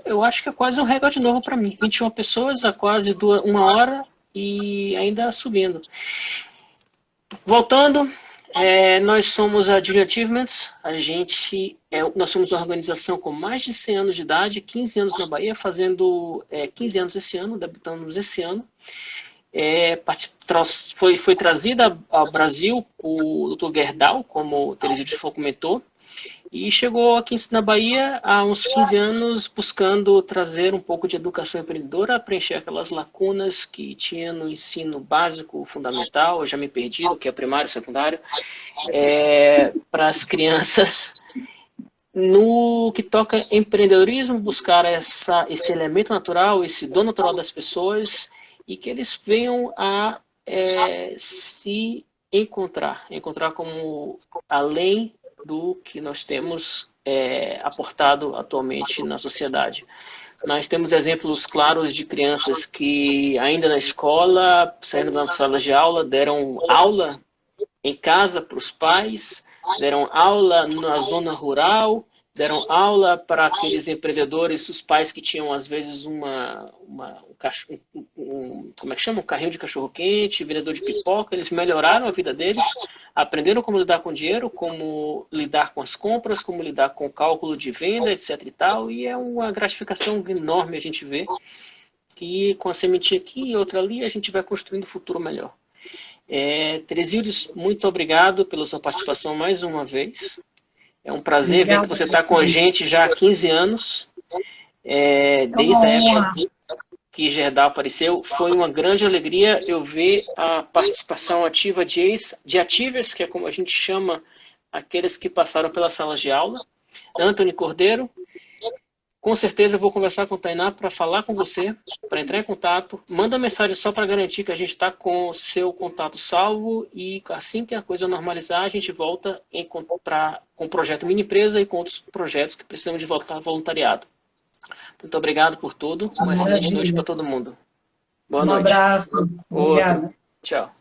eu acho que é quase um recorde novo para mim. 21 pessoas a quase 1 hora e ainda subindo. Voltando, nós somos a Junior Achievements, nós somos uma organização com mais de 100 anos de idade, 15 anos na Bahia, fazendo 15 anos esse ano, debutamos esse ano. Foi trazida ao Brasil o Dr. Gerdau, como o Teresildes comentou, e chegou aqui na Bahia há uns 15 anos buscando trazer um pouco de educação empreendedora, preencher aquelas lacunas que tinha no ensino básico, fundamental, eu já me perdi, o que é primário, secundário, para as crianças. No que toca empreendedorismo, buscar esse elemento natural, esse dom natural das pessoas e que eles venham a se encontrar como além do que nós temos aportado atualmente na sociedade. Nós temos exemplos claros de crianças que ainda na escola, saindo das salas de aula, deram aula em casa para os pais, deram aula na zona rural, deram aula para aqueles empreendedores, os pais que tinham às vezes como é que chama? Um carrinho de cachorro-quente, vendedor de pipoca, eles melhoraram a vida deles, aprenderam como lidar com dinheiro, como lidar com as compras, como lidar com o cálculo de venda, etc e tal, e é uma gratificação enorme a gente ver que com a sementinha aqui e outra ali a gente vai construindo um futuro melhor. Teresildes, muito obrigado pela sua participação mais uma vez. É um prazer ver que você está com a gente já há 15 anos, desde a época que Gerdau apareceu. Foi uma grande alegria eu ver a participação ativa de ativers, que é como a gente chama aqueles que passaram pelas salas de aula. Antony Cordeiro, com certeza eu vou conversar com o Tainá para falar com você, para entrar em contato. Manda mensagem só para garantir que a gente está com o seu contato salvo e assim que a coisa normalizar, a gente volta com o projeto Mini Empresa e com outros projetos que precisam de voluntariado. Muito obrigado por tudo. Uma excelente noite para todo mundo. Boa noite. Um abraço. Obrigada. Tchau.